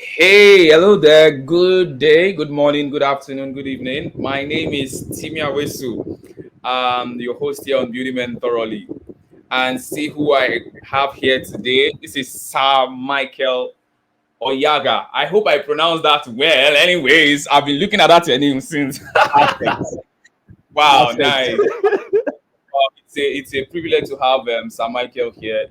Hey, hello there. Good day, good morning, good afternoon, good evening. My name is Timi Awesu. I'm your host here on Beauty Men Thoroughly. And see who I have here today. This is Sir Michael Oyagha. I hope I pronounced that well. Anyways, I've been looking at that your name since. Perfect. Wow, Perfect. nice. It's a privilege to have Sir Michael here.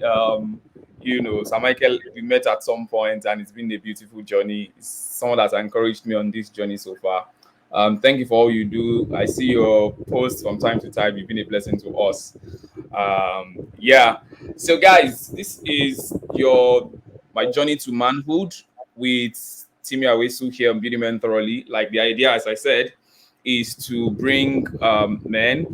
Sir Michael, we met at some point, and it's been a beautiful journey. It's someone that's encouraged me on this journey so far. Thank you for all you do. I see your posts from time to time. You've been a blessing to us. Yeah. So, guys, this is your my journey to manhood with Timi Awesu here on Beauty Men Thoroughly. Like the idea, as I said, is to bring men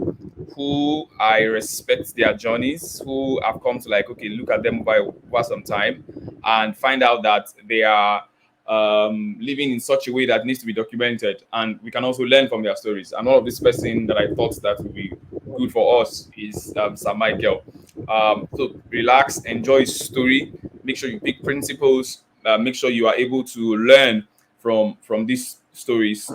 who I respect their journeys, who have come to like, okay, look at them over some time and find out that they are living in such a way that needs to be documented. And we can also learn from their stories. And all of this person that I thought that would be good for us is Sir Michael. So relax, enjoy his story. Make sure you pick principles. Make sure you are able to learn from these stories.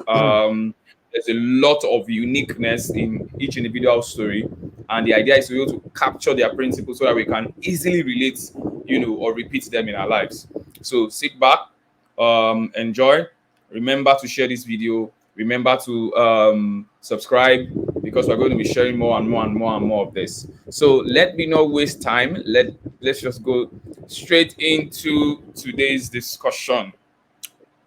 There's a lot of uniqueness in each individual story, and the idea is to be able to capture their principles so that we can easily relate, or repeat them in our lives. So sit back, enjoy. Remember to share this video. Remember to subscribe because we're going to be sharing more and more and more and more of this. So let me not waste time. Let's just go straight into today's discussion.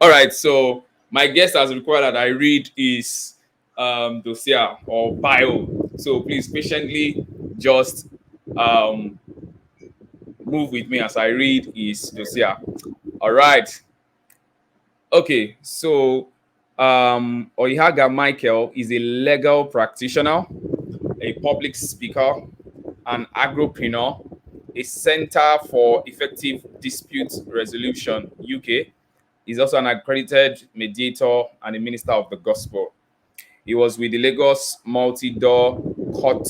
All right, so my guest has required that I read his dossier or bio. So please patiently just um, move with me as I read his dossier. All right. Okay, so Oyagha Michael is a legal practitioner, a public speaker, an agropreneur, a Center for Effective Dispute Resolution UK. He's also an accredited mediator and a minister of the gospel. He was with the Lagos Multi-Door Court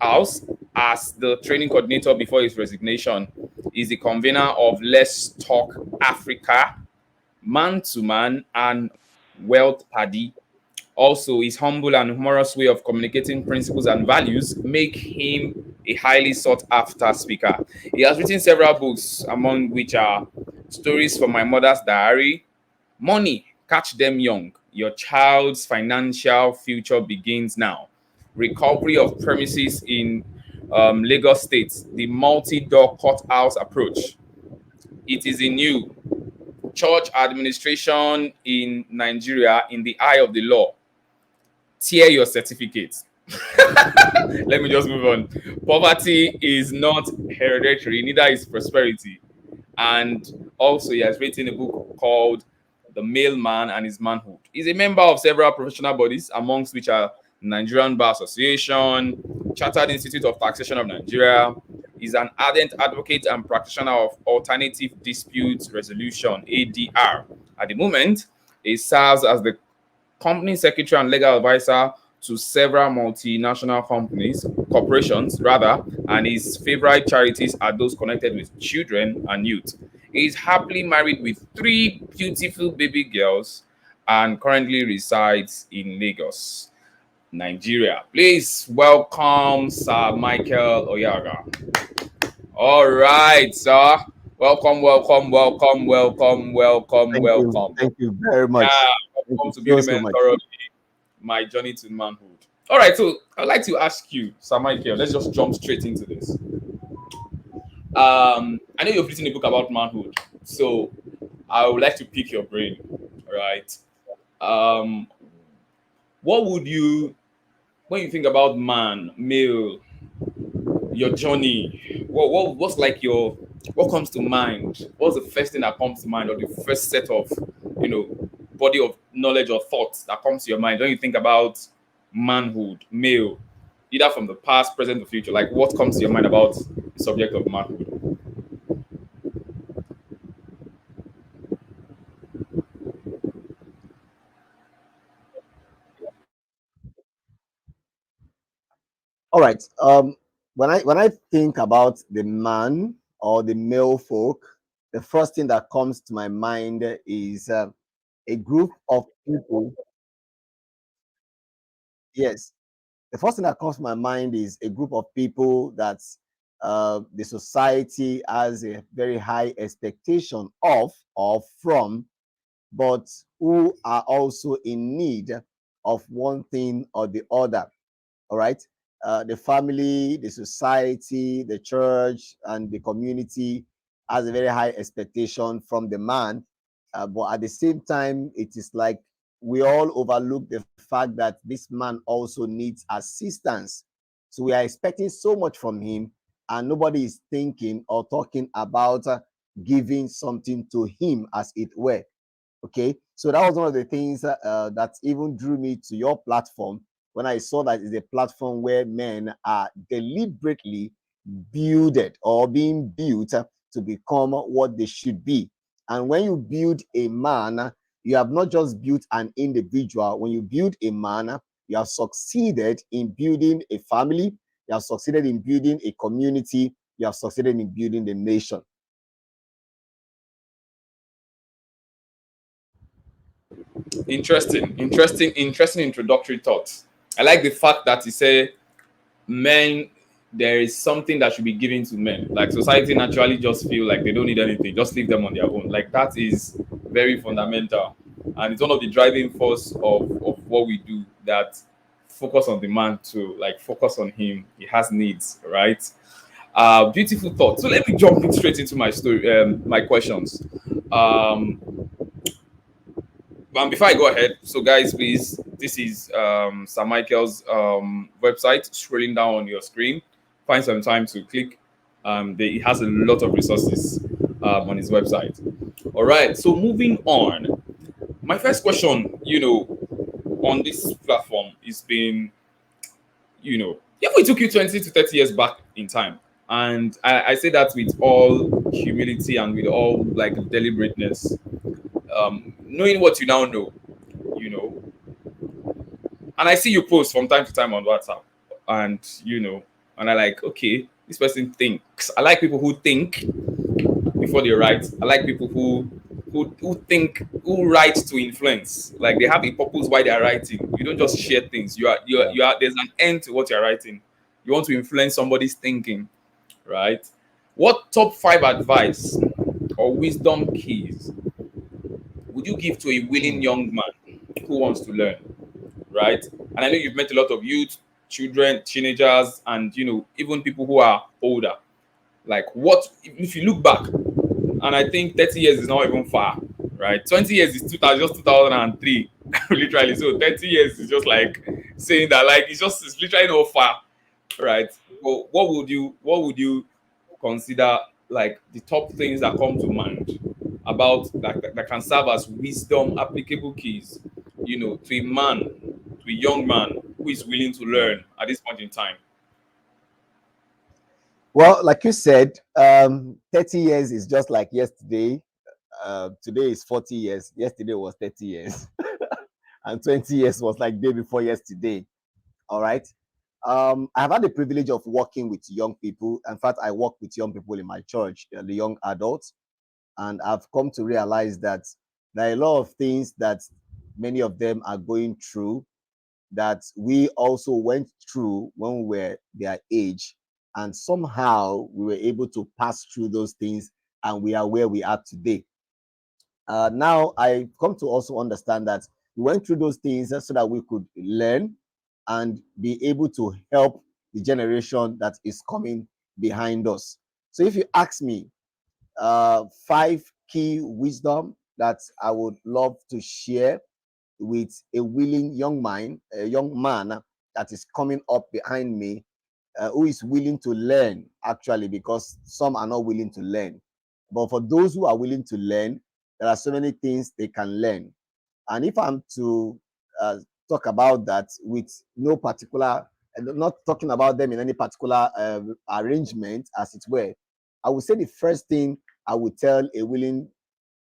House as the training coordinator before his resignation. He's the convener of Let's Talk Africa, Man to Man, and Wealth Paddy. Also, his humble and humorous way of communicating principles and values make him a highly sought after speaker. He has written several books, among which are Stories from My Mother's Diary, Money, Catch Them Young, Your Child's Financial Future Begins Now, Recovery of Premises in Lagos State, The Multi-Door Courthouse Approach, It Is in You, Church Administration in Nigeria in the Eye of the Law, Tear Your Certificate. Let me just move on. Poverty is not hereditary, neither is prosperity. And also, he has written a book called The Mailman and His Manhood. He's a member of several professional bodies, amongst which are Nigerian Bar Association, Chartered Institute of Taxation of Nigeria. He's an ardent advocate and practitioner of alternative dispute resolution (ADR). At the moment, he serves as the company secretary and legal advisor to several multinational corporations rather, and his favorite charities are those connected with children and youth. He is happily married with three beautiful baby girls and currently resides in Lagos, Nigeria. Please welcome Sir Michael Oyagha. All right, sir. Welcome, welcome, welcome, welcome, welcome, Thank you. welcome. Thank you very much. Yeah, Thank welcome you to so, Beauty so Men much. Thoroughly, my journey to manhood. All right, so I'd like to ask you, Sir Michael, let's just jump straight into this. I know you've written a book about manhood, so I would like to pick your brain. All right. Um, what would you, when you think about man, male, your journey, what's like what comes to mind? What's the first thing that comes to mind, or the first set of, you know, body of knowledge or thoughts that comes to your mind when you think about manhood, male, either from the past, present, or future? Like, what comes to your mind about the subject of manhood? All right. When I think about the man or the male folk, the first thing that comes to my mind is a group of people. Yes, the first thing that comes to my mind is a group of people that the society has a very high expectation of or from, but who are also in need of one thing or the other. All right. The family, the society, the church, and the community has a very high expectation from the man. But at the same time, it is like we all overlook the fact that this man also needs assistance. So we are expecting so much from him, and nobody is thinking or talking about giving something to him, as it were. Okay, so that was one of the things that even drew me to your platform when I saw that it's a platform where men are deliberately builded or being built to become what they should be. And when you build a man, you have not just built an individual. When you build a man, you have succeeded in building a family, you have succeeded in building a community, you have succeeded in building the nation. Interesting introductory thoughts. I like the fact that you say men, there is something that should be given to men. Like society naturally just feel like they don't need anything, just leave them on their own. Like that is very fundamental, and it's one of the driving force of what we do. That focus on the man to like focus on him. He has needs, right? Beautiful thought. So let me jump in straight into my story, my questions. Um, but before I go ahead, so guys, please, this is Sir Michael's website. Scrolling down on your screen, find some time to click. He has a lot of resources on his website. All right, so moving on. My first question, on this platform is been, if we took you 20 to 30 years back in time, and I say that with all humility and with all like deliberateness, knowing what you now know, you know, and I see you post from time to time on WhatsApp, and and I like, okay, this person thinks. I like people who think before they write. I like people who think, who write to influence. Like they have a purpose why they are writing. You don't just share things. Yeah. You are. There's an end to what you're writing. You want to influence somebody's thinking, right? What top five advice or wisdom keys would you give to a willing Hmm. young man who wants to learn? Right? And I know you've met a lot of youth, children, teenagers, and even people who are older. Like, what if you look back? And I think 30 years is not even far, right? 20 years is 2000, just 2003, literally. So 30 years is just like saying that, like, it's literally not far, right? Well, what would you consider like the top things that come to mind about that can serve as wisdom applicable keys, to a man, to a young man who is willing to Hmm. learn at this point in time? Well, like you said, 30 years is just like yesterday. Today is 40 years. Yesterday was 30 years. And 20 years was like day before yesterday. All right. I've had the privilege of working with young people. In fact, I work with young people in my church, the young adults. And I've come to realize that there are a lot of things that many of them are going through that we also went through when we were their age. And somehow we were able to pass through those things and we are where we are today. Now I come to also understand that we went through those things so that we could learn and be able to help the generation that is coming behind us. So if you ask me, five key wisdom that I would love to share with a willing young mind, a young man that is coming up behind me, who is willing to learn, actually, because some are not willing to learn. But for those who are willing to learn, there are so many things they can learn. And if I'm to uh, talk about that with no particular, not talking about them in any particular arrangement, as it were, I would say the first thing I would tell a willing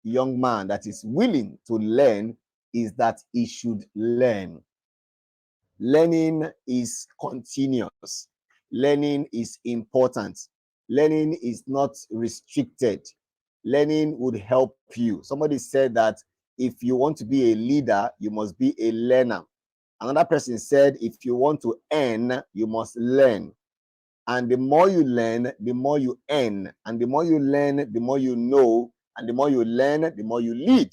young man that is willing to learn is that he should learn. Learning is continuous. Learning is important. Learning is not restricted. learning would help you. Somebody said that if you want to be a leader, you must be a learner. Another person said, if you want to earn, you must learn. And the more you learn, the more you earn. And the more you learn, the more you know. And the more you learn, the more you lead.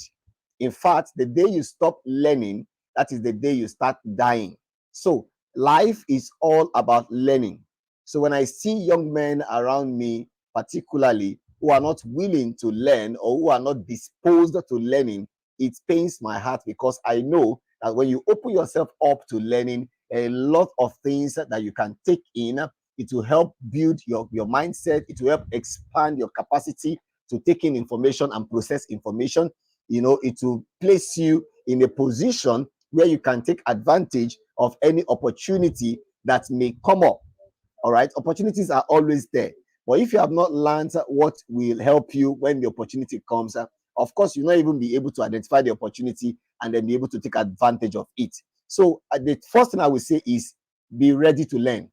In fact, the day you stop learning, that is the day you start dying. So life is all about learning. So when I see young men around me, particularly who are not willing to learn or who are not disposed to learning, it pains my heart, because I know that when you open yourself up to learning, a lot of things that you can take in, it will help build your mindset. It will help expand your capacity to take in information and process information. It will place you in a position where you can take advantage of any opportunity that may come up. All right, opportunities are always there, but if you have not learned what will help you when the opportunity comes, of course you'll not even be able to identify the opportunity and then be able to take advantage of it. So the first thing I will say is, be ready to learn.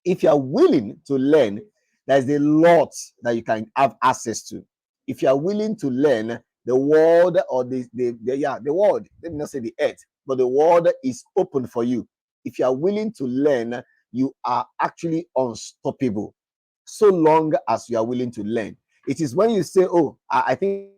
If you are willing to learn, there's a lot that you can have access to. If you are willing to learn, the world, or the world, let me not say the earth, but the world is open for you. If you are willing to learn, you are actually unstoppable, so long as you are willing to learn. It is when you say, oh, I think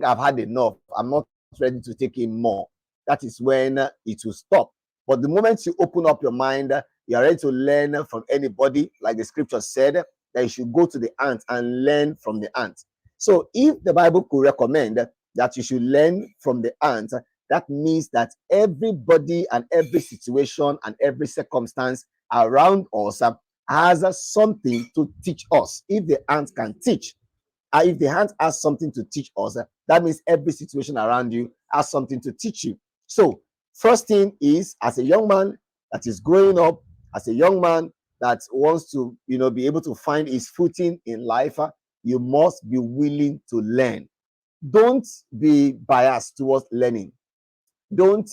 I've had enough, I'm not ready to take in more, that is when it will stop. But the moment you open up your mind, you are ready to learn from anybody, like the scripture said, that you should go to the ant and learn from the ant. So if the Bible could recommend that you should learn from the ant, that means that everybody and every situation and every circumstance around us has something to teach us. If the ant can teach, if the ant has something to teach us, that means every situation around you has something to teach you. So first thing is, as a young man that is growing up, as a young man that wants to be able to find his footing in life, you must be willing to learn. Don't be biased towards learning. Don't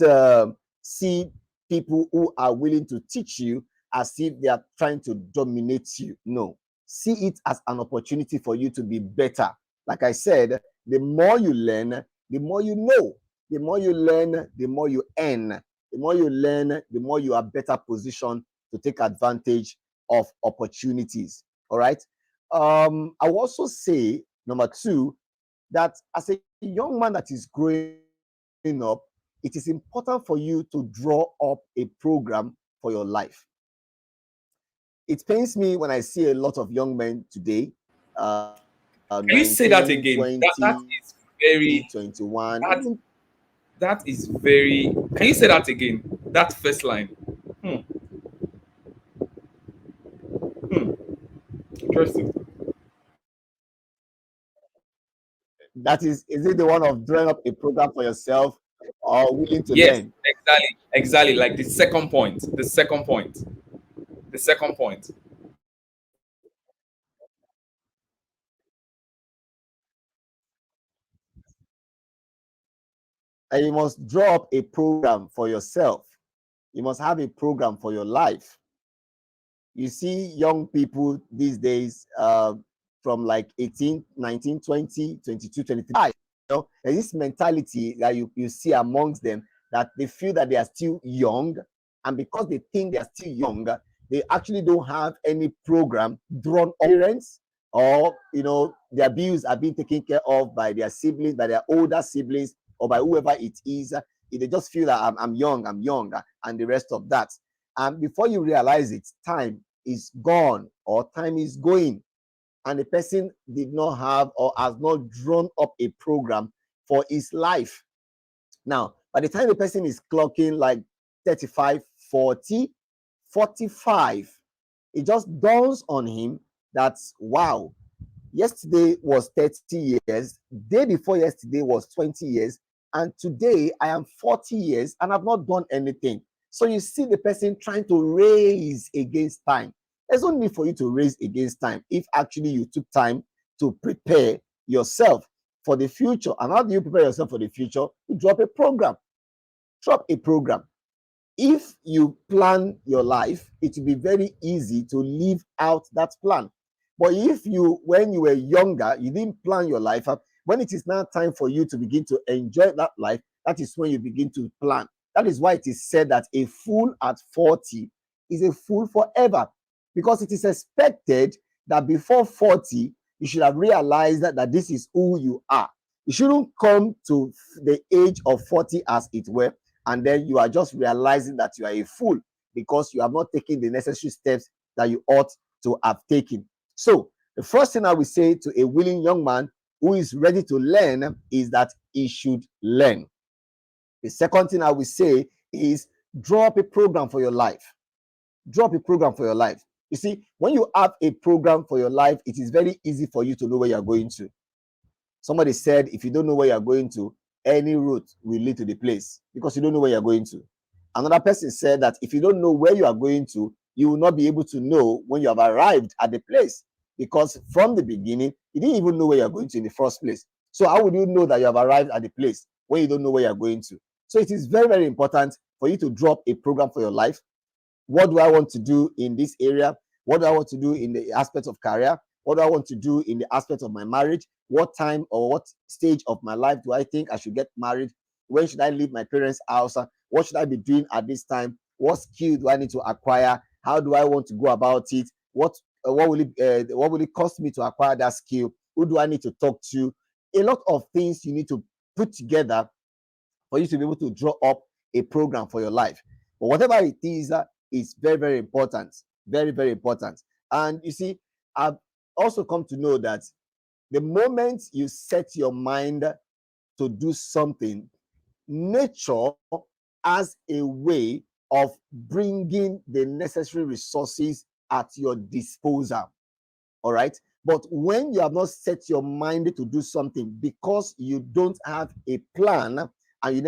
see people who are willing to teach you as if they are trying to dominate you. No, see it as an opportunity for you to be better. Like I said, the more you learn, the more you know. The more you learn, the more you earn. The more you learn, the more you are better positioned to take advantage of opportunities. All right. I will also say, number two, that as a young man that is growing up, it is important for you to draw up a program for your life. It pains me when I see a lot of young men today, 19, Can you say that 20, again? That is 21, very even that that is very. Can you say that again? That first line. Hmm. Hmm. Interesting. that is it the one of drawing up a program for yourself or willing to Yes, learn? exactly, exactly. Like the second point. The second point. The second point. And you must draw up a program for yourself. You must have a program for your life. You see young people these days, from like 18, 19, 20, 22, 23. There's this mentality that you see amongst them, that they feel that they are still young, and because they think they are still young, they actually don't have any program drawn up. Parents, or their bills are being taken care of by their siblings, by their older siblings, or by whoever it is. They just feel that I'm young, and the rest of that. And before you realize it, time is gone or time is going, and the person did not have or has not drawn up a program for his life. Now, by the time the person is clocking like 35, 40, 45, it just dawns on him that, wow, yesterday was 30 years, day before yesterday was 20 years, and today I am 40 years and I've not done anything. So you see the person trying to race against time. There's no need for you to race against time if actually you took time to prepare yourself for the future. And how do you prepare yourself for the future? You drop a program. Drop a program. If you plan your life, it will be very easy to live out that plan. But if you, when you were younger, you didn't plan your life, when it is now time for you to begin to enjoy that life, that is when you begin to plan. That is why it is said that a fool at 40 is a fool forever, because it is expected that before 40, you should have realized that this is who you are. You shouldn't come to the age of 40, as it were, and then you are just realizing that you are a fool because you have not taken the necessary steps that you ought to have taken. So, the first thing I will say to a willing young man who is ready to learn is that he should learn. The second thing I will say is draw up a program for your life. Draw up a program for your life. You see, when you have a program for your life, it is very easy for you to know where you're going to. Somebody said, if you don't know where you're going to, any route will lead to the place because you don't know where you're going to. Another person said that if you don't know where you are going to, you will not be able to know when you have arrived at the place, because from the beginning, you didn't even know where you're going to in the first place. So how would you know that you have arrived at the place when you don't know where you're going to? So it is very, very important for you to drop a program for your life. What do I want to do in this area? What do I want to do in the aspect of career? What do I want to do in the aspect of my marriage? What time or what stage of my life do I think I should get married? When should I leave my parents' house? What should I be doing at this time? What skill do I need to acquire? How do I want to go about it? What will it cost me to acquire that skill? Who do I need to talk to? A lot of things you need to put together for you to be able to draw up a program for your life. But whatever it is very, very important. Very, very important. And you see, I've also come to know that the moment you set your mind to do something, nature has a way of bringing the necessary resources at your disposal. All right. But when you have not set your mind to do something because you don't have a plan and you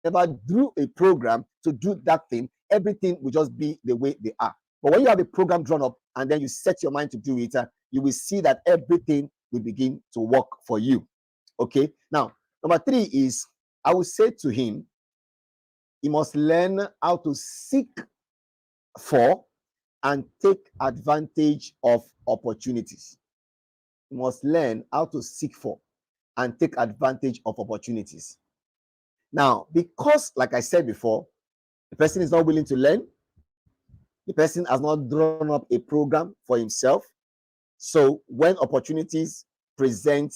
never drew a program to do that thing, everything will just be the way they are. But when you have a program drawn up and then you set your mind to do it, you will see that everything will begin to work for you. Okay. Now, number three is I will say to him, he must learn how to seek for and take advantage of opportunities. You must learn how to seek for and take advantage of opportunities. Now, because, like I said before, the person is not willing to learn, the person has not drawn up a program for himself. So, when opportunities present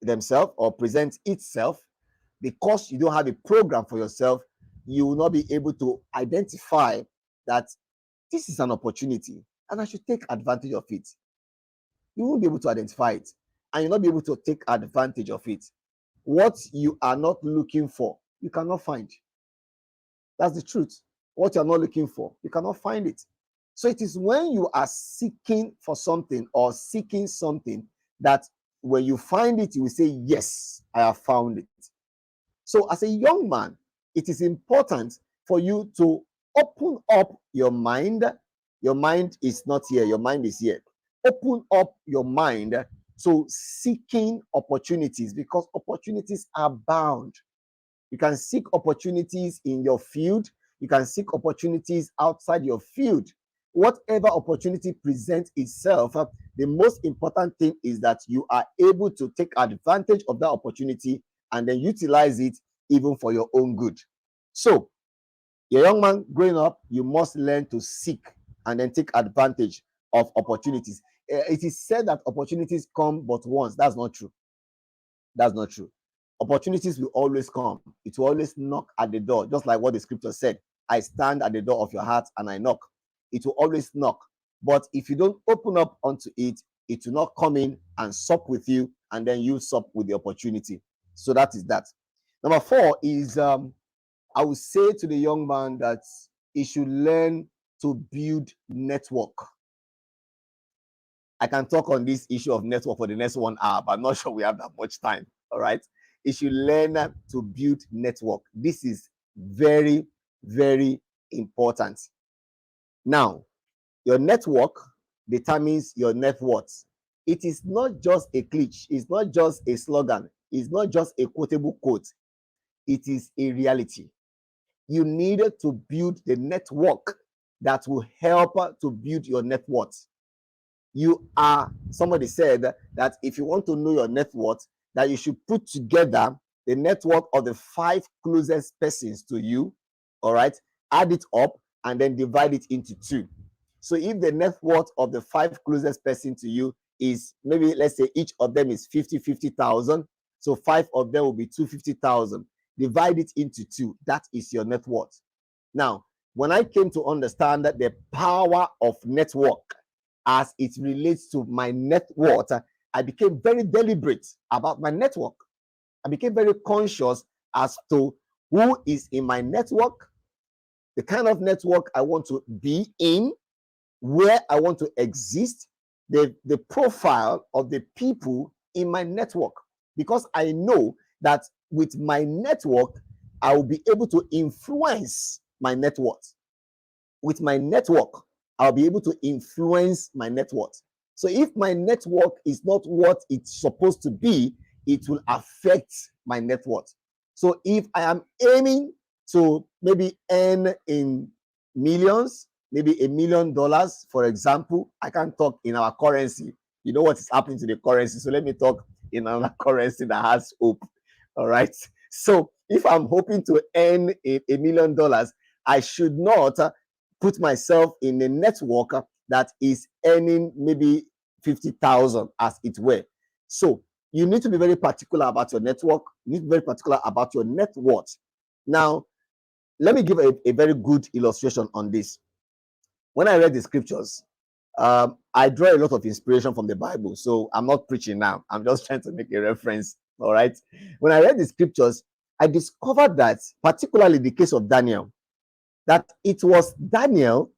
themselves or present itself, because you don't have a program for yourself, you will not be able to identify that this is an opportunity and I should take advantage of it. You won't be able to identify it and you'll not be able to take advantage of it. What you are not looking for, you cannot find. That's the truth. What you're not looking for, you cannot find it. So it is when you are seeking for something or seeking something that when you find it, you will say, yes, I have found it. So as a young man, it is important for you to open up your mind. Your mind is not here, your mind is here. Open up your mind to seeking opportunities because opportunities are bound. You can seek opportunities in your field. You can seek opportunities outside your field. Whatever opportunity presents itself, the most important thing is that you are able to take advantage of that opportunity and then utilize it even for your own good. So, a young man growing up, you must learn to seek and then take advantage of opportunities. It is said that opportunities come but once. That's not true. That's not true. Opportunities will always come. It will always knock at the door, just like what the scripture said. I stand at the door of your heart and I knock. It will always knock. But if you don't open up onto it, it will not come in and sup with you, and then you sup with the opportunity. So that is that. Number four is I would say to the young man that he should learn to build network. I can talk on this issue of network for the next 1 hour, but I'm not sure we have that much time. All right. You should learn to build network. This is very, very important. Now, your network determines your net worth. It is not just a cliche, it's not just a slogan, it's not just a quotable quote, it is a reality. You need to build the network that will help to build your net worth. Somebody said that if you want to know your net worth, that you should put together the net worth of the 5 closest persons to you, all right, add it up and then divide it into 2. So if the net worth of the 5 closest person to you is, maybe let's say each of them is 50,000, so 5 of them will be 250,000. Divide it into 2. That is your net worth. Now, when I came to understand that the power of network as it relates to my net worth, I became very deliberate about my network. I became very conscious as to who is in my network, the kind of network I want to be in, where I want to exist, the profile of the people in my network. Because I know that with my network, I will be able to influence my net worth. With my network, I'll be able to influence my net worth. So if my network is not what it's supposed to be, it will affect my net worth. So if I am aiming to maybe earn in millions, maybe $1 million, for example, I can't talk in our currency. You know what is happening to the currency. So let me talk in another currency that has hope. All right. So if I'm hoping to earn $1 million, I should not put myself in a network that is earning maybe 50,000 as it were. So you need to be very particular about your network. You need to be very particular about your net worth. Now, let me give a very good illustration on this. When I read the scriptures, I draw a lot of inspiration from the Bible. So I'm not preaching now. I'm just trying to make a reference. All right. When I read the scriptures, I discovered that, particularly the case of Daniel, that it was Daniel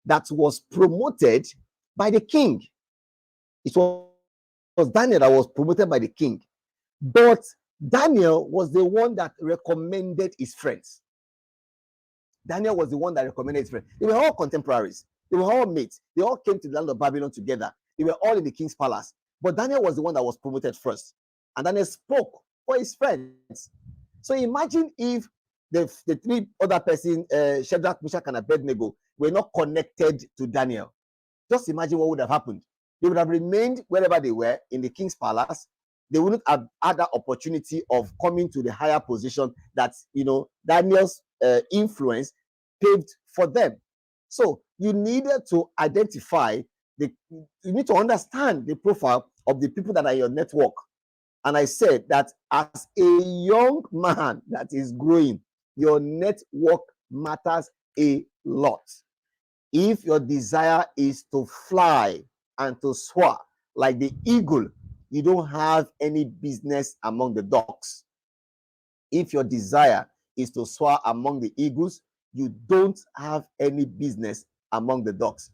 that was promoted by the king. It was Daniel that was promoted by the king. But Daniel was the one that recommended his friends. Daniel was the one that recommended his friends. They were all contemporaries. They were all mates. They all came to the land of Babylon together. They were all in the king's palace. But Daniel was the one that was promoted first. And Daniel spoke for his friends. So imagine if the 3 other persons, Shadrach, Meshach, and Abednego, were not connected to Daniel. Just imagine what would have happened. They would have remained wherever they were in the king's palace. They wouldn't have had that opportunity of coming to the higher position that, Daniel's influence paved for them. So you needed to identify you need to understand the profile of the people that are in your network. And I said that as a young man that is growing, your network matters a lot. If your desire is to fly and to soar like the eagle, you don't have any business among the ducks. If your desire is to soar among the eagles, you don't have any business among the ducks.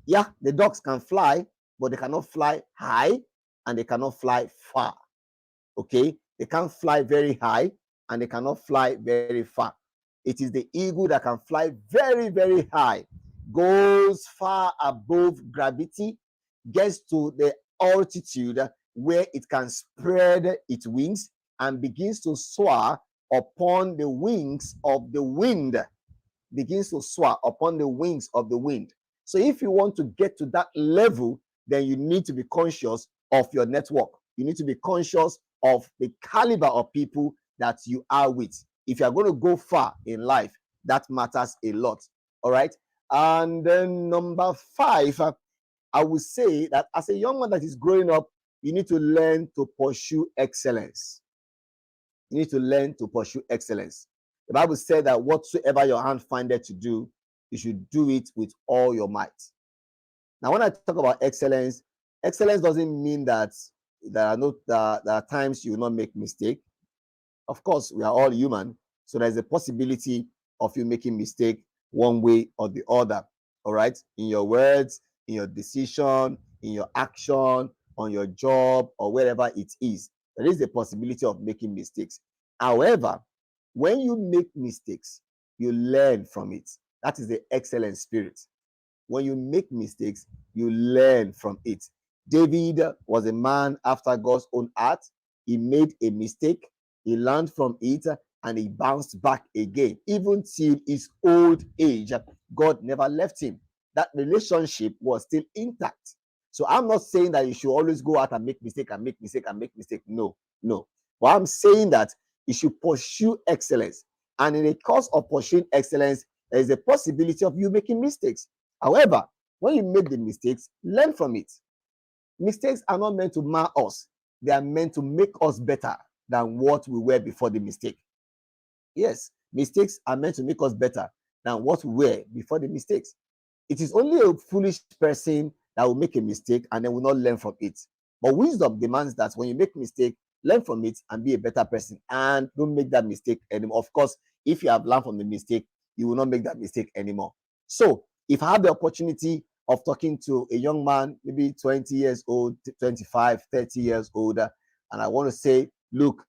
Yeah, the ducks can fly, but they cannot fly high and they cannot fly far. Okay, they can't fly very high and they cannot fly very far. It is the eagle that can fly very, very high, goes far above gravity, gets to the altitude where it can spread its wings and begins to soar upon the wings of the wind. Begins to soar upon the wings of the wind. So if you want to get to that level, then you need to be conscious of your network. You need to be conscious of the caliber of people that you are with. If you are going to go far in life, that matters a lot. All right. And then number 5, I would say that as a young man that is growing up, you need to learn to pursue excellence. You need to learn to pursue excellence. The Bible said that whatsoever your hand findeth to do, you should do it with all your might. Now, when I talk about excellence, excellence doesn't mean that there are times you will not make mistake. Of course, we are all human, so there's a possibility of you making mistake one way or the other. All right, in your words, in your decision, in your action, on your job, or wherever it is, there is a possibility of making mistakes. However, when you make mistakes, you learn from it. That is the excellent spirit. When you make mistakes, you learn from it. David was a man after God's own heart. He made a mistake. He learned from it. and he bounced back again. Even till his old age, God never left him. That relationship was still intact. So I'm not saying that you should always go out and make mistake and make mistake and make mistake. No, no. But I'm saying that you should pursue excellence. And in the course of pursuing excellence, there is a possibility of you making mistakes. However, when you make the mistakes, learn from it. Mistakes are not meant to mar us. They are meant to make us better than what we were before the mistake. Yes, mistakes are meant to make us better than what we were before the mistakes. It is only a foolish person that will make a mistake and then will not learn from it. But wisdom demands that when you make a mistake, learn from it and be a better person and don't make that mistake anymore. Of course, if you have learned from the mistake, you will not make that mistake anymore. So if I have the opportunity of talking to a young man, maybe 20 years old, 25, 30 years older, and I want to say, look,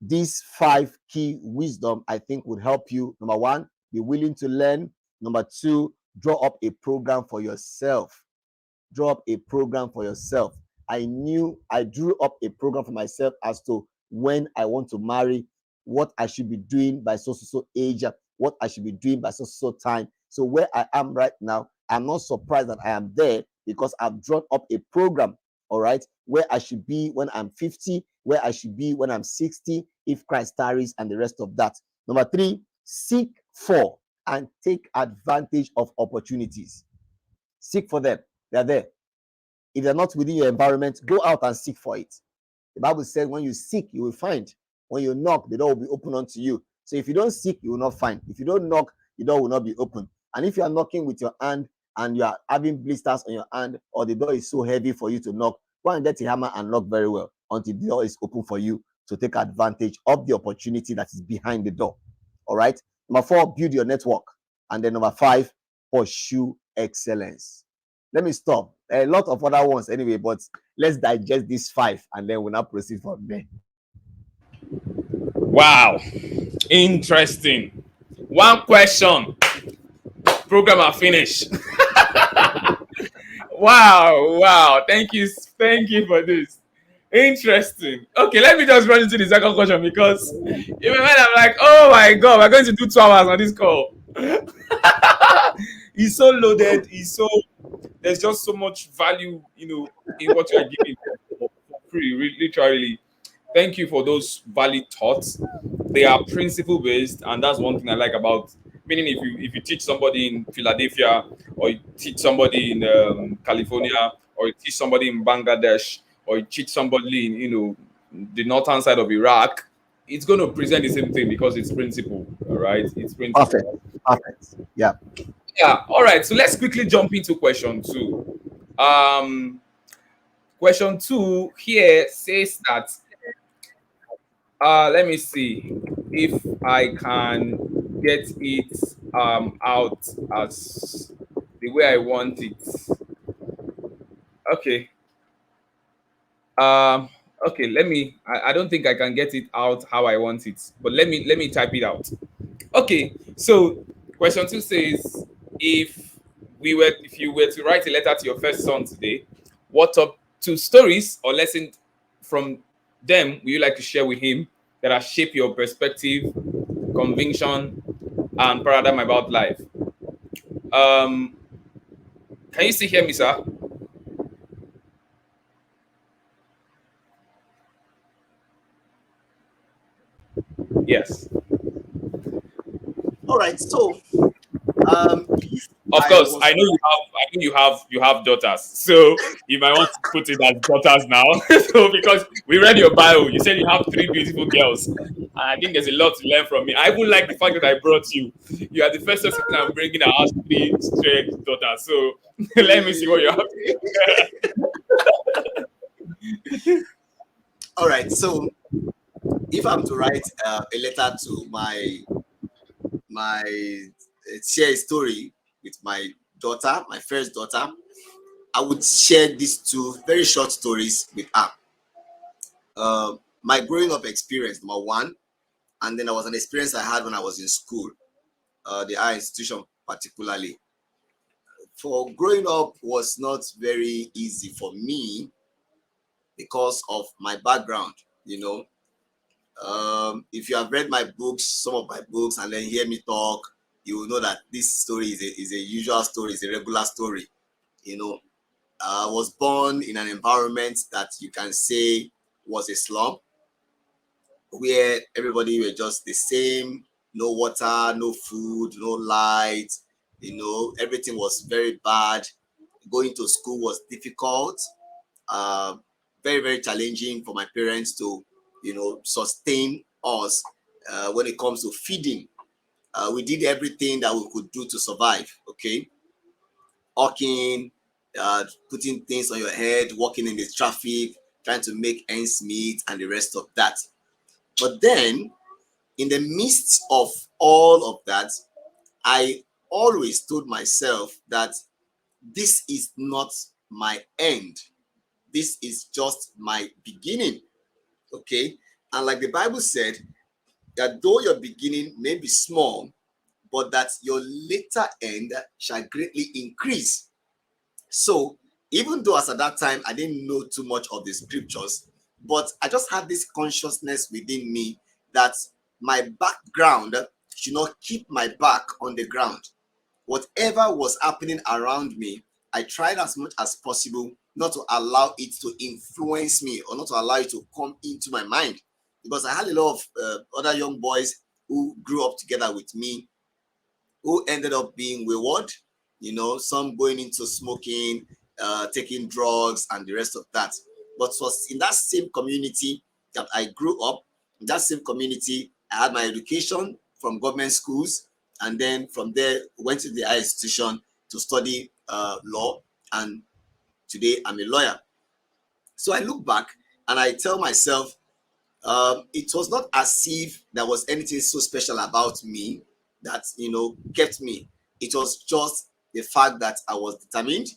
these 5 key wisdom I think would help you. Number one, be willing to learn. Number two, draw up a program for yourself. Draw up a program for yourself. I drew up a program for myself as to when I want to marry, what I should be doing by so age, what I should be doing by so time. So where I am right now, I'm not surprised that I am there because I've drawn up a program, all right, where I should be when I'm 50, where I should be when I'm 60, if Christ tarries, and the rest of that. Number three, seek for and take advantage of opportunities. Seek for them. They're there. If they're not within your environment, go out and seek for it. The Bible says when you seek, you will find. When you knock, the door will be open unto you. So if you don't seek, you will not find. If you don't knock, the door will not be open. And if you are knocking with your hand and you are having blisters on your hand, or the door is so heavy for you to knock, go and get a hammer and knock very well until the door is open for you to take advantage of the opportunity that is behind the door. All right. Number four, build your network. And then number five, pursue excellence. Let me stop. A lot of other ones anyway, but let's digest these 5 and then we'll now proceed from there. Wow, interesting. One question, program are finished. Wow, wow. Thank you for this. Interesting. Okay, let me just run into the second question because in my mind I'm like, oh my god, we're going to do 2 hours on this call. He's so loaded. He's so there's just so much value, in what you are giving for free. Literally, thank you for those valid thoughts. They are principle based, and that's one thing I like about. Meaning, if you teach somebody in Philadelphia, or you teach somebody in California, or you teach somebody in Bangladesh, or you teach somebody in the northern side of Iraq, it's going to present the same thing because it's principle. All right, it's principle. Perfect. Perfect. Yeah. Yeah. All right. So let's quickly jump into question two. Um, Question two here says that let me see if I can get it out as the way I want it. Okay. Um okay, I don't think I can get it out how I want it, but let me type it out. Okay, so question two says if you were to write a letter to your first son today, what top 2 stories or lessons from them would you like to share with him that have shaped your perspective, conviction, and paradigm about life? Um, can you still hear me, sir? Yes. All right. So, if Of I course, was I know you have. I think you have daughters, so you might want to put it as daughters now. So because we read your bio, you said you have 3 beautiful girls, and I think there's a lot to learn from me. I even like the fact that I brought you. You are the first person I'm bringing that has 3 straight daughters. So let me see what you have. all right. So, if I'm to write a letter to my share a story with my daughter, my first daughter, I would share these 2 very short stories with her. My growing up experience, number one, and then there was an experience I had when I was in school, the higher institution particularly. For growing up was not very easy for me because of my background, you know. If you have read my books, some of my books, and then hear me talk, you will know that this story is a usual story, is a regular story. You know, I was born in an environment that you can say was a slum, where everybody were just the same, no water, no food, no light, everything was very bad. Going to school was difficult, uh, very, very challenging for my parents to, sustain us when it comes to feeding. We did everything that we could do to survive, okay? Hawking, putting things on your head, walking in the traffic, trying to make ends meet, and the rest of that. But then, in the midst of all of that, I always told myself that this is not my end. This is just my beginning. Okay. And like the Bible said, that though your beginning may be small, but that your later end shall greatly increase. So, even though as at that time I didn't know too much of the scriptures, but I just had this consciousness within me that my background should not keep my back on the ground. Whatever was happening around me, I tried as much as possible not to allow it to influence me or not to allow it to come into my mind. Because I had a lot of other young boys who grew up together with me who ended up being wayward, some going into smoking, taking drugs, and the rest of that. But it was in that same community that I grew up. In that same community, I had my education from government schools, and then from there went to the higher institution to study law, and today I'm a lawyer. So I look back and I tell myself, it was not as if there was anything so special about me that kept me. It was just the fact that I was determined,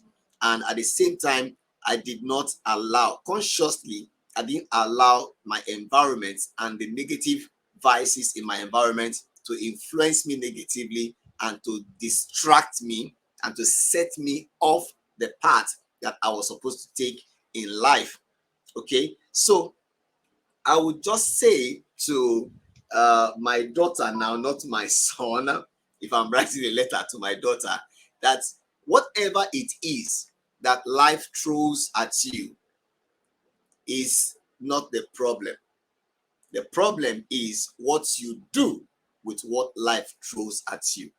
and at the same time, I did not allow consciously. I didn't allow my environment and the negative vices in my environment to influence me negatively and to distract me and to set me off the path that I was supposed to take in life. Okay, so I would just say to my daughter now, not my son, if I'm writing a letter to my daughter, that whatever it is that life throws at you is not the problem. The problem is what you do with what life throws at you.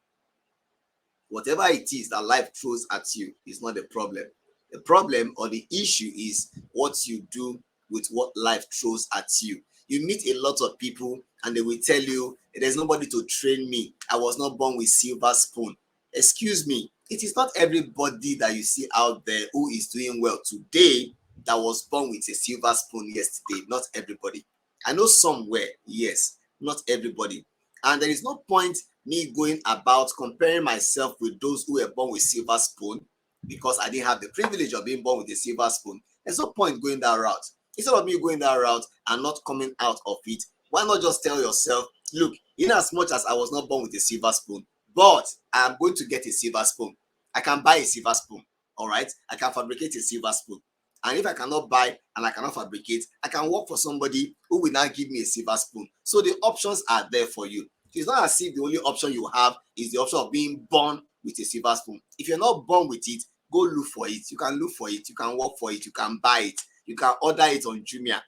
Whatever it is that life throws at you is not the problem. The problem or the issue is what you do with what life throws at you. You meet a lot of people and they will tell you, there's nobody to train me. I was not born with silver spoon. Excuse me, it is not everybody that you see out there who is doing well today that was born with a silver spoon yesterday. Not everybody. I know somewhere, yes, not everybody. And there is no point me going about comparing myself with those who were born with silver spoon because I didn't have the privilege of being born with a silver spoon. There's no point going that route. Instead of me going that route and not coming out of it, why not just tell yourself, look, in as much as I was not born with a silver spoon, but I'm going to get a silver spoon. I can buy a silver spoon. All right. I can fabricate a silver spoon. And if I cannot buy and I cannot fabricate, I can work for somebody who will now give me a silver spoon. So the options are there for you. It's not as if the only option you have is the option of being born with a silver spoon. If you're not born with it, go look for it. You can look for it. You can work for it. You can buy it. You can order it on Jumia.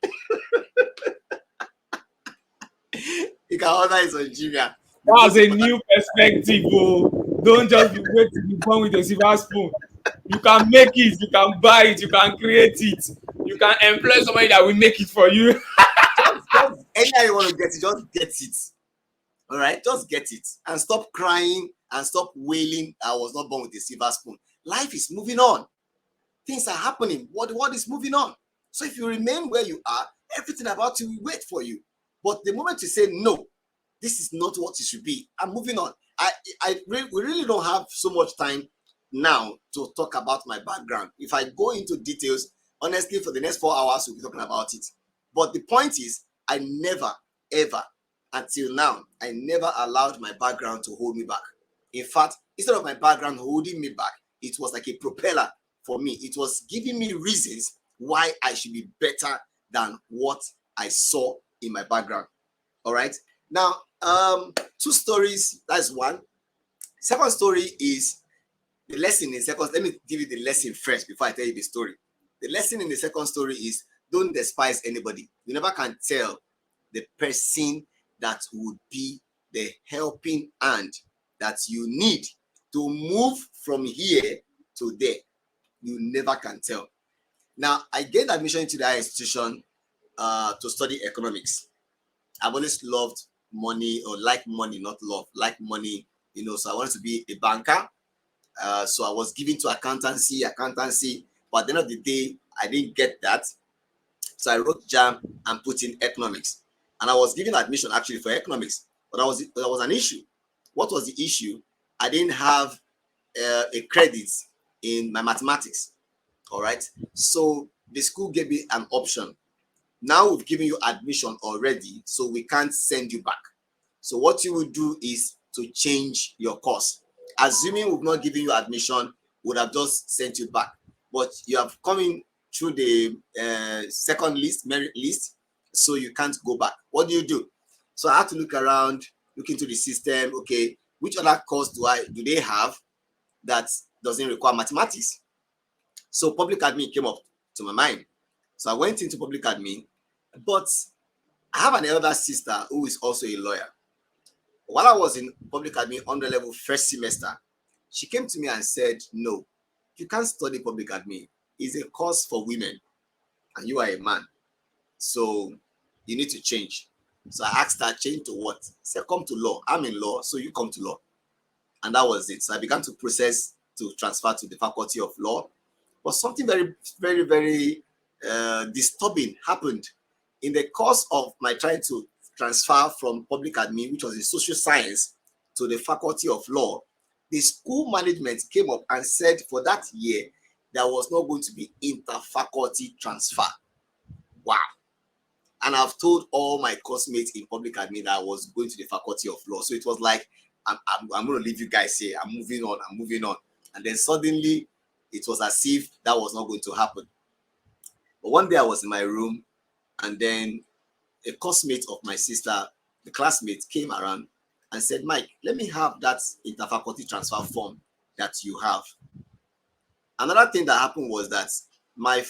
You can order it on Jumia. That's a new perspective. Oh. Don't just be waiting to be born with a silver spoon. You can make it, you can buy it, you can create it, you can employ somebody that will make it for you. Just anyhow you want to get it, just get it. All right, just get it and stop crying and stop wailing. I was not born with a silver spoon. Life is moving on. Things are happening. What the world is moving on. So if you remain where you are, everything about you will wait for you. But the moment you say no, this is not what it should be. I'm moving on. We really don't have so much time now to talk about my background. If I go into details, honestly, for the next 4 hours, we'll be talking about it. But the point is, I never, ever, until now, I never allowed my background to hold me back. In fact, instead of my background holding me back, it was like a propeller for me. It was giving me reasons why I should be better than what I saw in my background. All right. Now, two stories. That's one. Second story is the lesson in second. Let me give you the lesson first before I tell you the story. The lesson in the second story is don't despise anybody. You never can tell the person that would be the helping hand that you need to move from here to there. You never can tell. Now, I gained admission into that institution to study economics. I've always loved money, or like money, not love, like money, so I wanted to be a banker. So I was given to accountancy, but at the end of the day, I didn't get that. So I wrote jam and put in economics. And I was given admission actually for economics, but there was an issue. What was the issue? I didn't have a credit in my mathematics. All right. So the school gave me an option. Now we've given you admission already, so we can't send you back. So what you will do is to change your course. Assuming we've not given you admission, would have just sent you back. But you have come in through the second list, merit list, so you can't go back. What do you do? So I have to look around, look into the system. Okay, which other course do they have that doesn't require mathematics? So public admin came up to my mind. So I went into public admin, but I have an elder sister who is also a lawyer. While I was in public admin under level first semester, she came to me and said, no, you can't study public admin. It's a course for women and you are a man. So you need to change. So I asked her, change to what? She said, come to law. I'm in law, so you come to law. And that was it. So I began to process to transfer to the faculty of law. But something very, very, very disturbing happened in the course of my trying to transfer from public admin, which was in social science, to the faculty of law. The school management came up and said for that year there was not going to be inter-faculty transfer. Wow. And I've told all my classmates in public admin that I was going to the faculty of law. So it was like, I'm going to leave you guys here. I'm moving on. And then suddenly it was as if that was not going to happen. But one day I was in my room, and then a classmate of my sister, the classmate, came around and said, Mike, let me have that interfaculty transfer form that you have. Another thing that happened was that my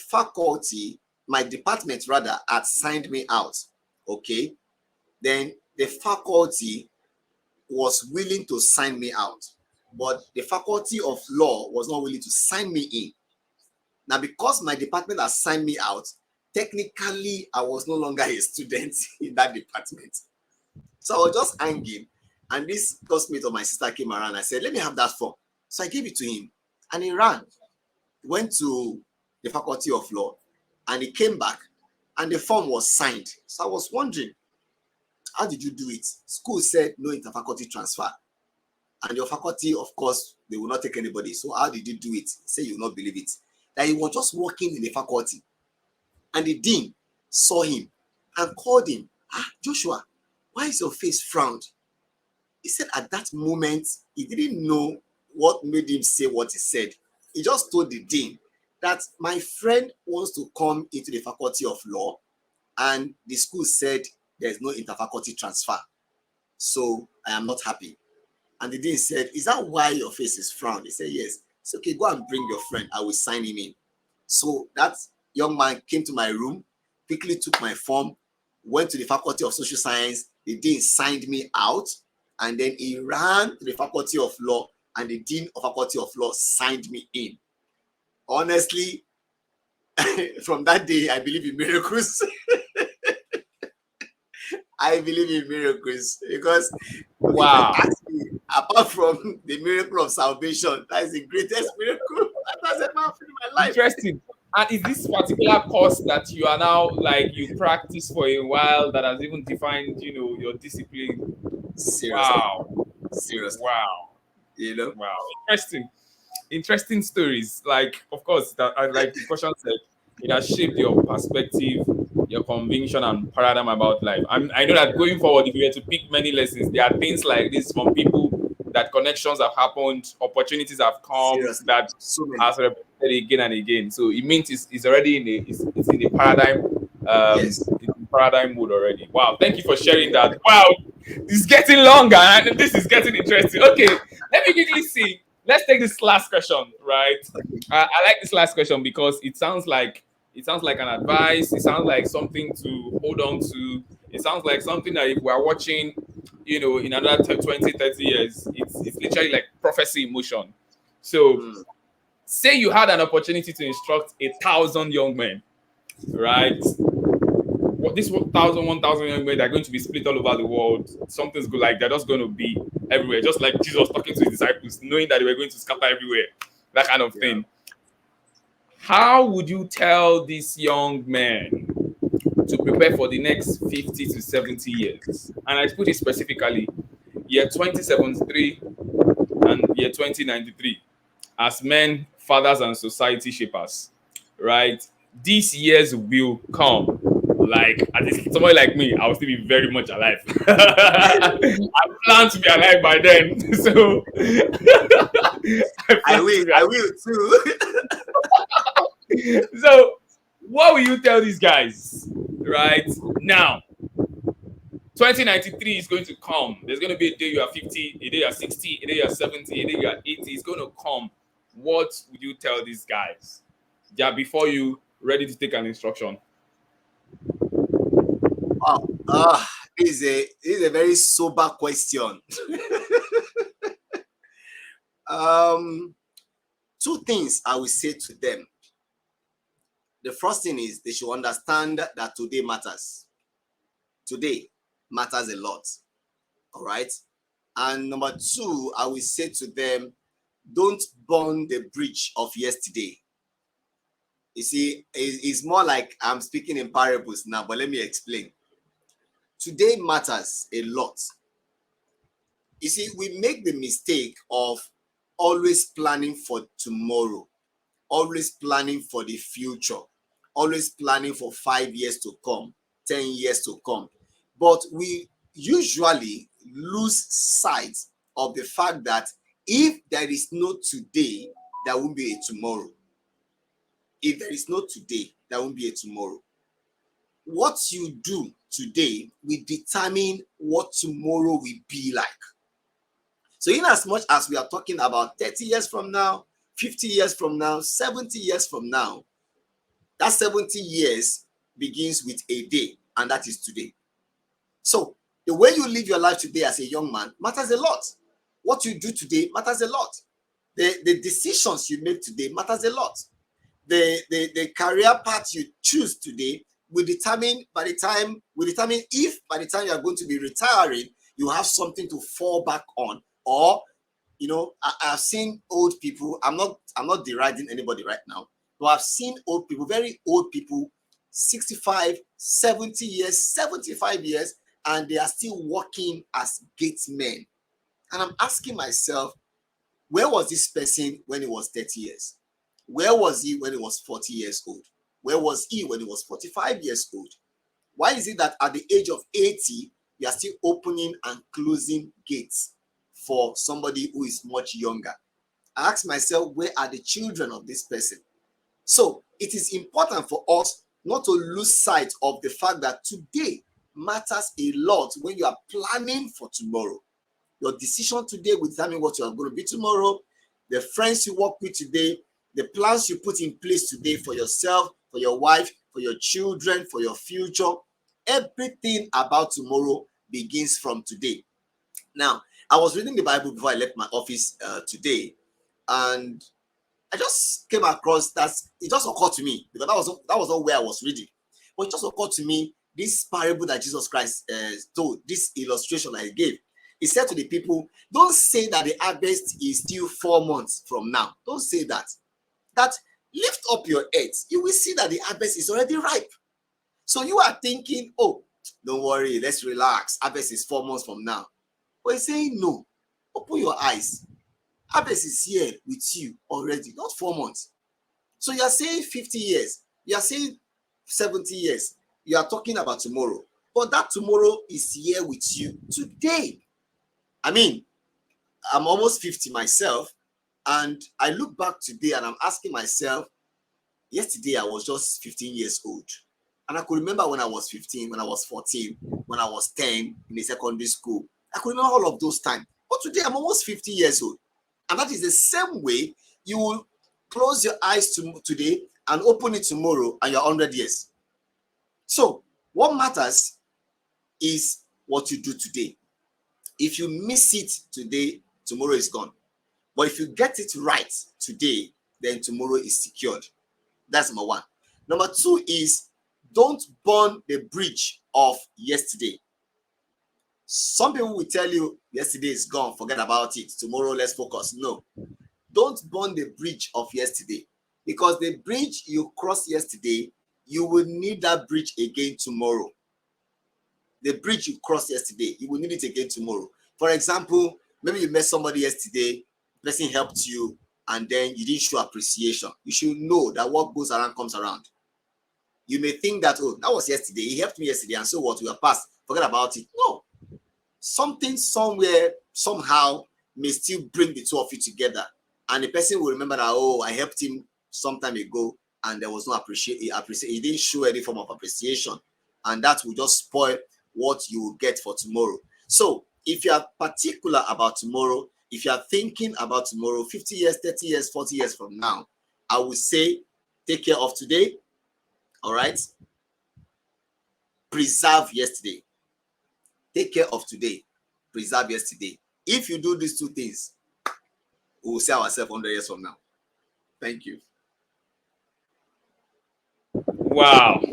department rather, had signed me out. Okay. Then the faculty was willing to sign me out, but the faculty of law was not willing to sign me in. Now, because my department has signed me out, technically, I was no longer a student in that department. So I was just hanging, and this classmate of my sister came around. I said, let me have that form. So I gave it to him, and he ran, went to the faculty of law, and he came back, and the form was signed. So I was wondering, how did you do it? School said no interfaculty transfer. And your faculty, of course, they will not take anybody. So how did you do it? Say you will not believe it. That he was just working in the faculty. And the dean saw him and called him. Joshua, why is your face frowned? He said at that moment, he didn't know what made him say what he said. He just told the dean that my friend wants to come into the faculty of law, and the school said there's no interfaculty transfer. So I am not happy. And the dean said, is that why your face is frowned? He said, yes. It's okay, go and bring your friend. I will sign him in. So that young man came to my room, quickly took my form, went to the faculty of social science. The dean signed me out, and then he ran to the faculty of law, and the dean of faculty of law signed me in. Honestly, from that day, I believe in miracles. I believe in miracles because Wow. if I ask me, apart from the miracle of salvation, that is the greatest miracle that has ever happened in my life. Interesting. And is this particular course that you are now like you practice for a while that has even defined, your discipline? Seriously. Wow. Seriously. Wow. You Wow. Interesting stories. Like, of course, that like the question said, it has shaped your perspective, your conviction, and paradigm about life. I know that going forward, if you were to pick many lessons, there are things like this from people that connections have happened, opportunities have come seriously. that So many. has repeated again and again. So it means it's already it's in a paradigm. Yes. paradigm mode already. Wow, thank you for sharing that. Wow, it's getting longer and this is getting interesting. Okay, let me quickly see. Let's take this last question, right? I like this last question because it sounds like an advice. It sounds like something to hold on to. It sounds like something that if we are watching, in another 20, 30 years, it's literally like prophecy in motion. So, Mm. say you had an opportunity to instruct 1,000 young men, right? This 1,000 young men, they're going to be split all over the world. Something's good, like they're just going to be everywhere, just like Jesus talking to his disciples, knowing that they were going to scatter everywhere, that kind of Yeah. thing. How would you tell these young men to prepare for the next 50 to 70 years? And I put it specifically, year 2073 and year 2093, as men, fathers, and society shapers, right? These years will come. Like, at least somebody like me, I will still be very much alive. I plan to be alive by then. So, I I plan will. to be I alive. will too. So, what will you tell these guys, right? Now, 2093 is going to come. There's going to be a day you are 50, a day you are 60, a day you are 70, a day you are 80. It's going to come. What would you tell these guys? Yeah, before you ready to take an instruction. Wow. This is a very sober question. Um, Two things I will say to them. The first thing is they should understand that today matters. Today matters a lot. All right. And number two, I will say to them, don't burn the bridge of yesterday. You see, it's more like I'm speaking in parables now, but let me explain. Today matters a lot. You see, we make the mistake of always planning for tomorrow, always planning for the future, always planning for 5 years to come, 10 years to come. But we usually lose sight of the fact that if there is no today, there won't be a tomorrow. If there is no today, there won't be a tomorrow. What you do today will determine what tomorrow will be like. So, in as much as we are talking about 30 years from now, 50 years from now, 70 years from now, that 70 years begins with a day, and that is today. So, the way you live your life today as a young man matters a lot. What you do today matters a lot. The decisions you make today matters a lot. The career path you choose today will determine if by the time you are going to be retiring, you have something to fall back on. Or I've seen old people. I'm not deriding anybody right now, but I've seen old people, very old people, 65, 70 years, 75 years, and they are still working as gatesmen. And I'm asking myself, where was this person when he was 30 years? Where was he when he was 40 years old? Where was he when he was 45 years old? Why is it that at the age of 80, you are still opening and closing gates for somebody who is much younger? I ask myself, where are the children of this person? So it is important for us not to lose sight of the fact that today matters a lot when you are planning for tomorrow. Your decision today will determine what you are going to be tomorrow. The friends you work with today, the plans you put in place today for yourself, for your wife, for your children, for your future, everything about tomorrow begins from today. Now, I was reading the Bible before I left my office today, and I just came across that. It just occurred to me, because that was not where I was reading, but it just occurred to me, this parable that Jesus Christ told, this illustration I gave. He said to the people, don't say that the harvest is still 4 months from now. Don't say that. That lift up your heads. You will see that the harvest is already ripe. So you are thinking, oh, don't worry, let's relax. Harvest is 4 months from now. But he's saying, no, open your eyes. Harvest is here with you already, not 4 months. So you are saying 50 years, you are saying 70 years, you are talking about tomorrow. But that tomorrow is here with you today. I mean, I'm almost 50 myself, and I look back today and I'm asking myself, yesterday I was just 15 years old. And I could remember when I was 15, when I was 14, when I was 10 in a secondary school. I could remember all of those times. But today I'm almost 50 years old. And that is the same way you will close your eyes to today and open it tomorrow and you're 100 years. So what matters is what you do today. If you miss it today, tomorrow is gone. But if you get it right today, then tomorrow is secured. That's number one. Number two is don't burn the bridge of yesterday. Some people will tell you yesterday is gone, forget about it. Tomorrow, let's focus. No, don't burn the bridge of yesterday, because the bridge you crossed yesterday, you will need that bridge again tomorrow. The bridge you crossed yesterday, you will need it again tomorrow. For example, maybe you met somebody yesterday, the person helped you, and then you didn't show appreciation. You should know that what goes around comes around. You may think that, oh, that was yesterday, he helped me yesterday, and so what, we are past, forget about it. No, something somewhere, somehow, may still bring the two of you together. And the person will remember that, oh, I helped him some time ago, and there was no appreciation. He didn't show any form of appreciation. And that will just spoil what you will get for tomorrow. So if you are particular about tomorrow, if you are thinking about tomorrow, 50 years, 30 years, 40 years from now, I would say take care of today. All right? Preserve yesterday. Take care of today. Preserve yesterday. If you do these two things, we will see ourselves 100 years from now. Thank you. Wow.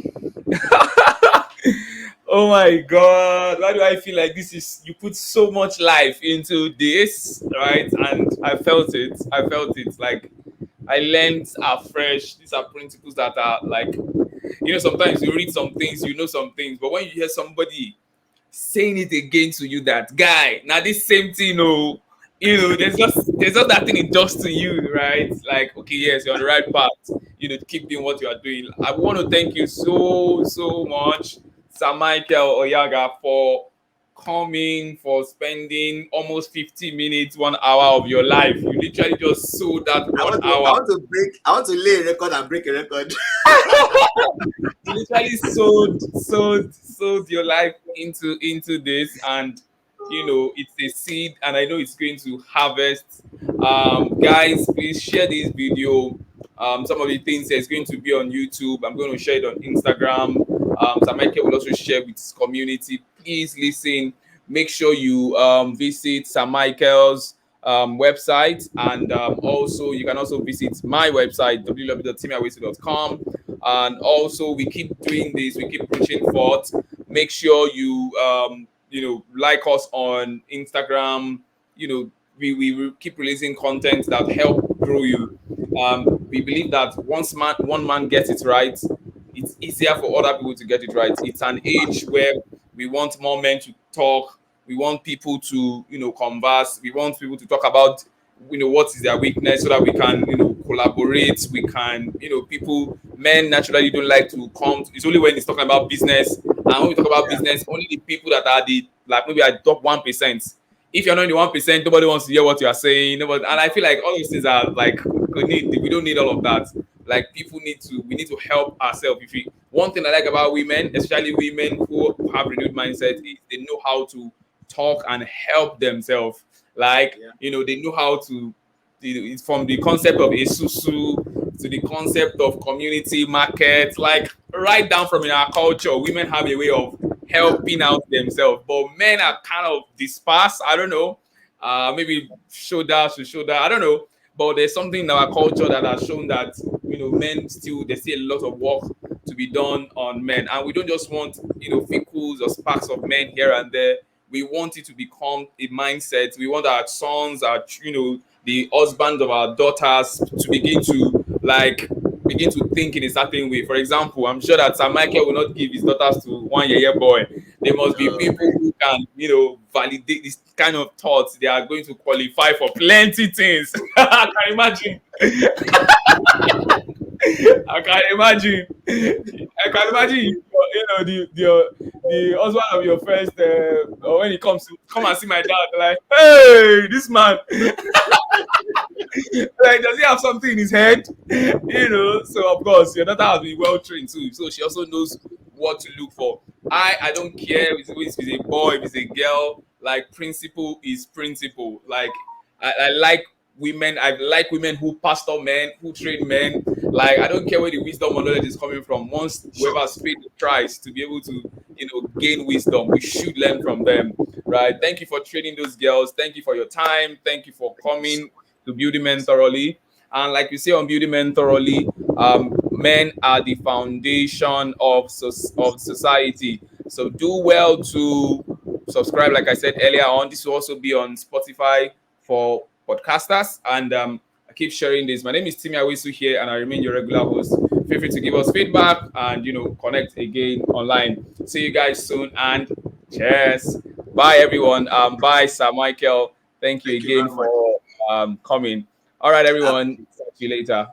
Oh my God. Why do I feel like this is, you put so much life into this, right? And I felt it. I felt it. Like, I learned afresh. These are principles that are like, sometimes you read some things, you know some things, but when you hear somebody saying it again to you, that guy, now this same thing, there's just that thing it does to you, right? Like, okay, yes, you're on the right path. Keep doing what you are doing. I want to thank you so much, Sir Michael Oyagha, for coming, for spending almost 50 minutes, 1 hour of your life. You literally just sold that I one want to I hour. want to break I want to lay a record and break a record. You literally sold your life into this, and it's a seed, and I know it's going to harvest. Guys, please share this video. Some of the things that's going to be on YouTube, I'm going to share it on Instagram. Sir Michael will also share with his community. Please listen. Make sure you visit Sir Michael's website, and also you can also visit my website, www.timiawesu.com. And also, we keep doing this, we keep pushing forth. Make sure you like us on Instagram. We keep releasing content that help grow you. We believe that once one man gets it right, it's easier for other people to get it right. It's an age where we want more men to talk. We want people to converse. We want people to talk about what is their weakness, so that we can collaborate. We can people, men naturally don't like to come. It's only when it's talking about business, and when we talk about Yeah. business, only the people that are the, like, maybe at top 1%. If you're not in the 1%, nobody wants to hear what you are saying. Nobody, and I feel like all these things are like, we don't need all of that. Like, we need to help ourselves. If we One thing I like about women, especially women who have renewed mindset, is they know how to talk and help themselves. Like, Yeah. they know how to, it's from the concept of Esusu to the concept of community market, like right down from in our culture, women have a way of Yeah. helping out themselves, but men are kind of dispersed. I don't know, maybe shoulder to shoulder, I don't know, but there's something in our culture that has shown that men still, there's still a lot of work to be done on men, and we don't just want fickles or sparks of men here and there. We want it to become a mindset. We want our sons, the husbands of our daughters, to begin to think in a certain way. For example, I'm sure that Sir Michael will not give his daughters to one year boy. There must be No. people who can, validate this kind of thoughts. They are going to qualify for plenty things. I can imagine. I can imagine. I can imagine. The husband of your first, or when he comes to come and see my dad, like, hey, this man, like, does he have something in his head? So of course your daughter has been well trained too, so she also knows what to look for. I don't care if it's a boy, if it's a girl. Like principle is principle. Like I like women. I like women who pastor men, who train men. Like I don't care where the wisdom or knowledge is coming from. Once Sure. whoever's faith tries to be able to, gain wisdom, we should learn from them. Right. Thank you for training those girls. Thank you for your time. Thank you for Thank you so coming to Building Men Thoroughly. And like we say on Building Men Thoroughly, men are the foundation of society. So do well to subscribe, like I said earlier on. This will also be on Spotify for podcasters. And I keep sharing this. My name is Timi Awesu here, and I remain your regular host. Feel free to give us feedback and connect again online. See you guys soon and cheers. Bye everyone. Bye Sir Michael. Thank you Thank you again very much. for coming. All right, I everyone. Talk to you later.